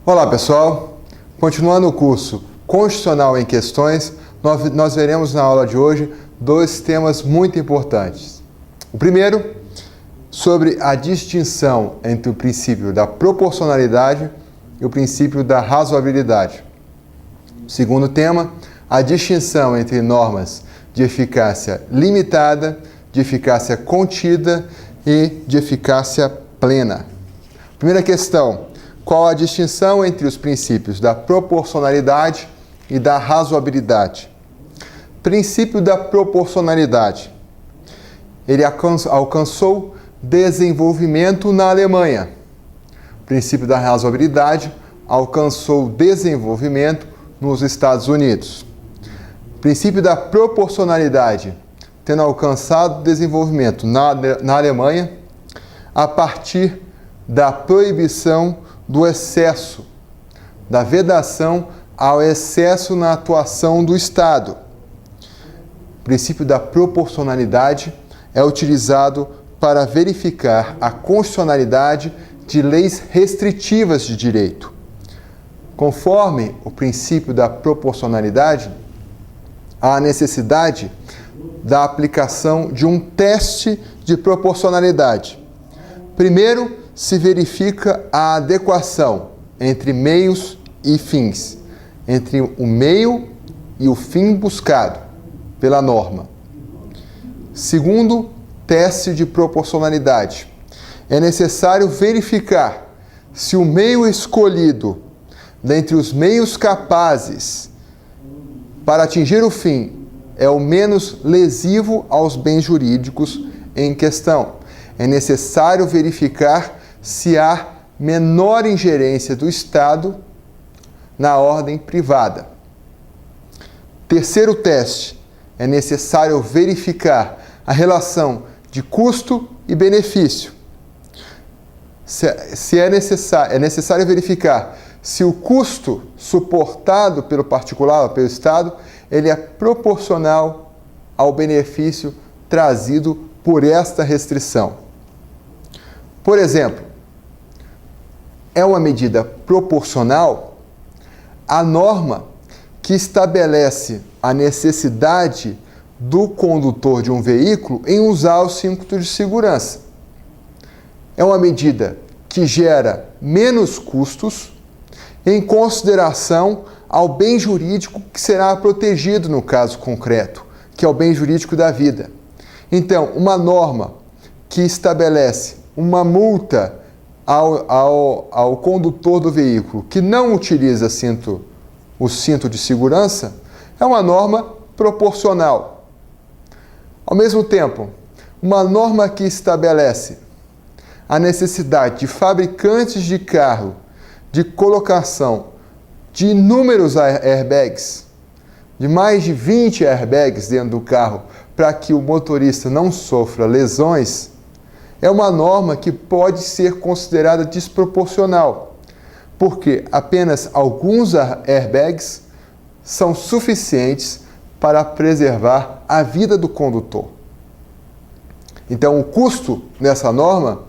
Olá pessoal, continuando o curso Constitucional em Questões, nós veremos na aula de hoje dois temas muito importantes. O primeiro, sobre a distinção entre o princípio da proporcionalidade e o princípio da razoabilidade. O segundo tema, a distinção entre normas de eficácia limitada, de eficácia contida e de eficácia plena. Primeira questão, qual a distinção entre os princípios da proporcionalidade e da razoabilidade? Princípio da proporcionalidade. Ele alcançou desenvolvimento na Alemanha. O princípio da razoabilidade alcançou desenvolvimento nos Estados Unidos. O princípio da proporcionalidade, tendo alcançado desenvolvimento na Alemanha, a partir da proibição do excesso, da vedação ao excesso na atuação do Estado. O princípio da proporcionalidade é utilizado para verificar a constitucionalidade de leis restritivas de direito. Conforme o princípio da proporcionalidade, há necessidade da aplicação de um teste de proporcionalidade. Primeiro, se verifica a adequação entre meios e fins, entre o meio e o fim buscado pela norma. Segundo, teste de proporcionalidade. É necessário verificar se o meio escolhido dentre os meios capazes para atingir o fim é o menos lesivo aos bens jurídicos em questão. É necessário verificar se há menor ingerência do Estado na ordem privada. Terceiro teste, é necessário verificar a relação de custo e benefício. É necessário verificar se o custo suportado pelo particular ou pelo Estado, ele é proporcional ao benefício trazido por esta restrição. Por exemplo, é uma medida proporcional a norma que estabelece a necessidade do condutor de um veículo em usar o cinto de segurança. É uma medida que gera menos custos em consideração ao bem jurídico que será protegido no caso concreto, que é o bem jurídico da vida. Então, uma norma que estabelece uma multa ao condutor do veículo que não utiliza o cinto de segurança é uma norma proporcional. Ao mesmo tempo, uma norma que estabelece a necessidade de fabricantes de carro de colocação de inúmeros airbags, de mais de 20 airbags dentro do carro, para que o motorista não sofra lesões, é uma norma que pode ser considerada desproporcional, porque apenas alguns airbags são suficientes para preservar a vida do condutor. Então, o custo nessa norma,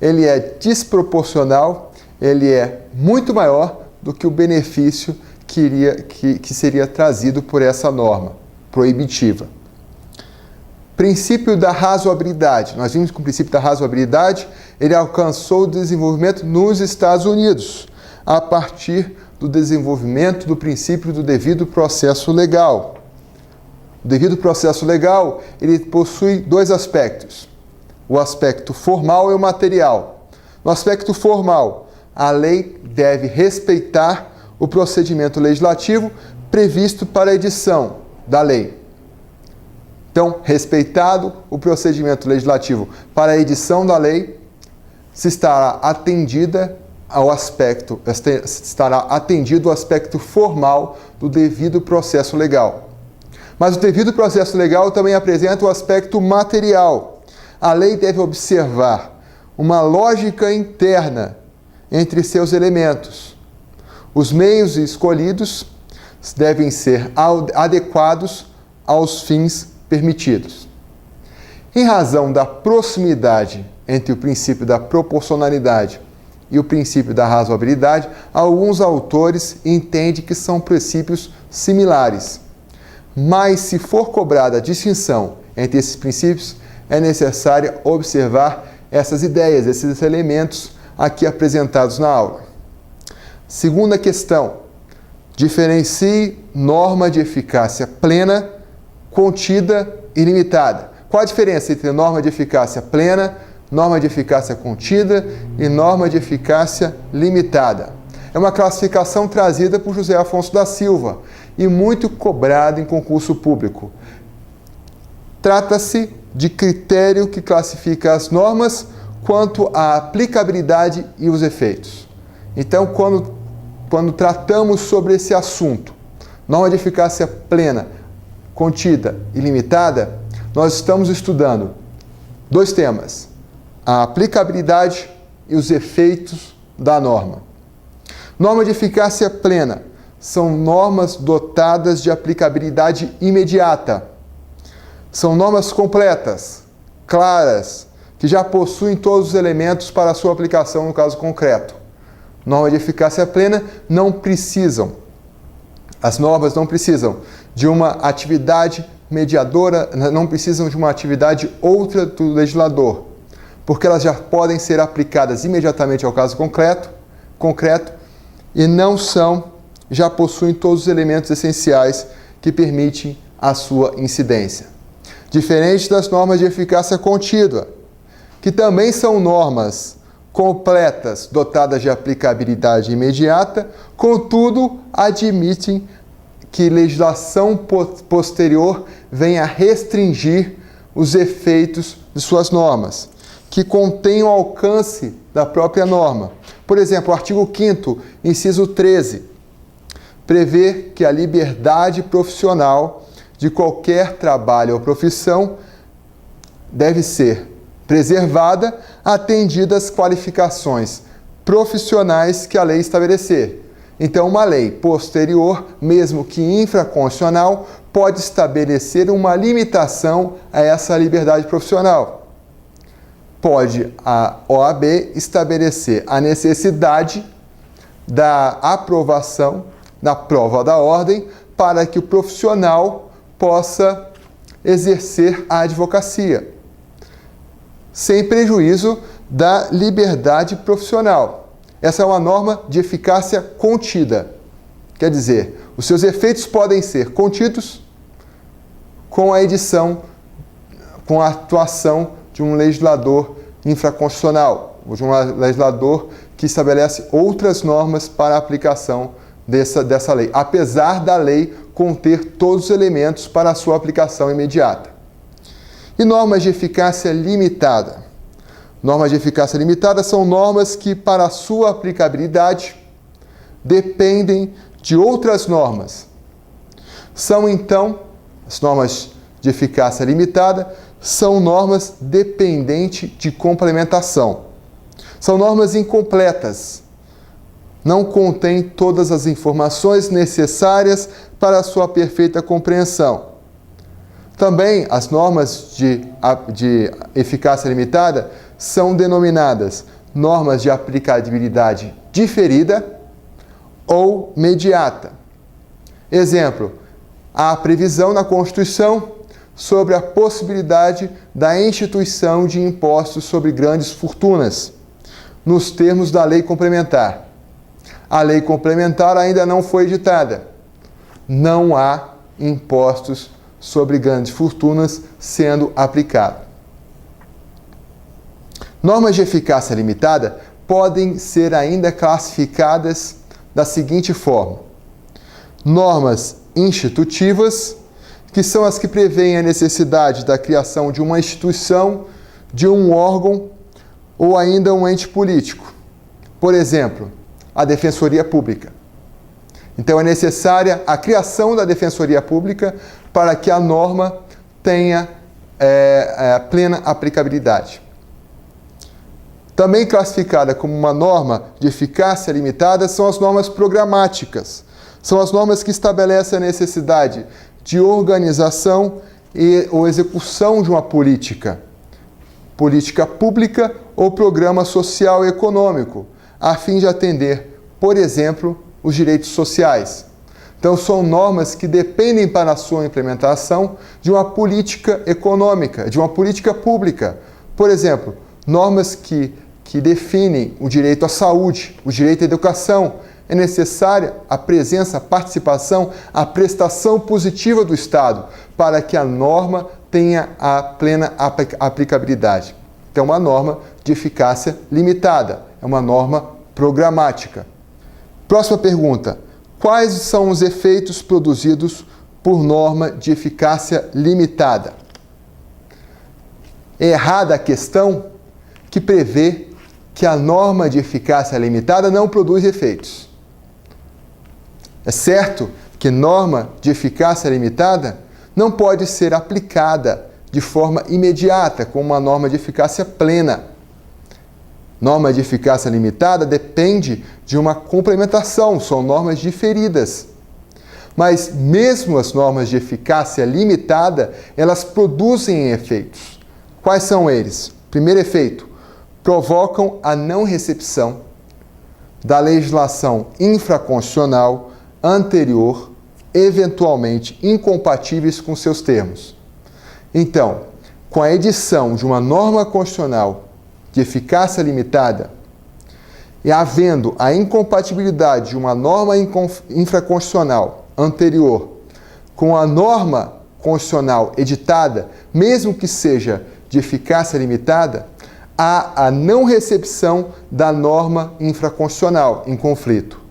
ele é desproporcional, ele é muito maior do que o benefício que seria trazido por essa norma proibitiva. Princípio da razoabilidade. Nós vimos que o princípio da razoabilidade, ele alcançou o desenvolvimento nos Estados Unidos, a partir do desenvolvimento do princípio do devido processo legal. O devido processo legal, ele possui dois aspectos, o aspecto formal e o material. No aspecto formal, a lei deve respeitar o procedimento legislativo previsto para a edição da lei. Então, respeitado o procedimento legislativo para a edição da lei, estará atendido o aspecto formal do devido processo legal. Mas o devido processo legal também apresenta o aspecto material. A lei deve observar uma lógica interna entre seus elementos. Os meios escolhidos devem ser adequados aos fins permitidos. Em razão da proximidade entre o princípio da proporcionalidade e o princípio da razoabilidade, alguns autores entendem que são princípios similares. Mas, se for cobrada a distinção entre esses princípios, é necessário observar essas ideias, esses elementos aqui apresentados na aula. Segunda questão: diferencie norma de eficácia plena, contida e limitada. Qual a diferença entre norma de eficácia plena, norma de eficácia contida e norma de eficácia limitada? É uma classificação trazida por José Afonso da Silva e muito cobrada em concurso público. Trata-se de critério que classifica as normas quanto à aplicabilidade e os efeitos. Então, quando tratamos sobre esse assunto, norma de eficácia plena, contida e limitada, nós estamos estudando dois temas: a aplicabilidade e os efeitos da norma. Norma de eficácia plena são normas dotadas de aplicabilidade imediata. São normas completas, claras, que já possuem todos os elementos para a sua aplicação no caso concreto. Norma de eficácia plena não precisam, as normas não precisam de uma atividade mediadora, não precisam de uma atividade outra do legislador, porque elas já podem ser aplicadas imediatamente ao caso concreto e já possuem todos os elementos essenciais que permitem a sua incidência. Diferente das normas de eficácia contínua, que também são normas completas, dotadas de aplicabilidade imediata, contudo, admitem que legislação posterior venha restringir os efeitos de suas normas, que contêm o alcance da própria norma. Por exemplo, o artigo 5º, inciso 13, prevê que a liberdade profissional de qualquer trabalho ou profissão deve ser preservada, atendidas as qualificações profissionais que a lei estabelecer. Então, uma lei posterior, mesmo que infraconstitucional, pode estabelecer uma limitação a essa liberdade profissional. Pode a OAB estabelecer a necessidade da aprovação da prova da ordem para que o profissional possa exercer a advocacia, sem prejuízo da liberdade profissional. Essa é uma norma de eficácia contida. Quer dizer, os seus efeitos podem ser contidos com a edição, com a atuação de um legislador infraconstitucional, ou de um legislador que estabelece outras normas para a aplicação dessa lei, apesar da lei conter todos os elementos para a sua aplicação imediata. E normas de eficácia limitada. Normas de eficácia limitada são normas que, para a sua aplicabilidade, dependem de outras normas. São, então, as normas de eficácia limitada são normas dependentes de complementação. São normas incompletas. Não contêm todas as informações necessárias para a sua perfeita compreensão. Também as normas de eficácia limitada são denominadas normas de aplicabilidade diferida ou mediata. Exemplo, há previsão na Constituição sobre a possibilidade da instituição de impostos sobre grandes fortunas, nos termos da lei complementar. A lei complementar ainda não foi editada. Não há impostos sobre grandes fortunas sendo aplicados. Normas de eficácia limitada podem ser ainda classificadas da seguinte forma: normas institutivas, que são as que prevêem a necessidade da criação de uma instituição, de um órgão ou ainda um ente político. Por exemplo, a Defensoria Pública. Então, é necessária a criação da Defensoria Pública para que a norma tenha plena aplicabilidade. Também classificada como uma norma de eficácia limitada são as normas programáticas. São as normas que estabelecem a necessidade de organização ou execução de uma política pública ou programa social e econômico, a fim de atender, por exemplo, os direitos sociais. Então, são normas que dependem para a sua implementação de uma política econômica, de uma política pública. Por exemplo, normas que definem o direito à saúde, o direito à educação. É necessária a presença, a participação, a prestação positiva do Estado para que a norma tenha a plena aplicabilidade. Então, é uma norma de eficácia limitada, é uma norma programática. Próxima pergunta. Quais são os efeitos produzidos por norma de eficácia limitada? É errada a questão que prevê que a norma de eficácia limitada não produz efeitos. É certo que norma de eficácia limitada não pode ser aplicada de forma imediata, como uma norma de eficácia plena. Norma de eficácia limitada depende de uma complementação, são normas diferidas. Mas mesmo as normas de eficácia limitada, elas produzem efeitos. Quais são eles? Primeiro efeito, provocam a não recepção da legislação infraconstitucional anterior, eventualmente incompatíveis com seus termos. Então, com a edição de uma norma constitucional de eficácia limitada e havendo a incompatibilidade de uma norma infraconstitucional anterior com a norma constitucional editada, mesmo que seja de eficácia limitada, há a não recepção da norma infraconstitucional em conflito.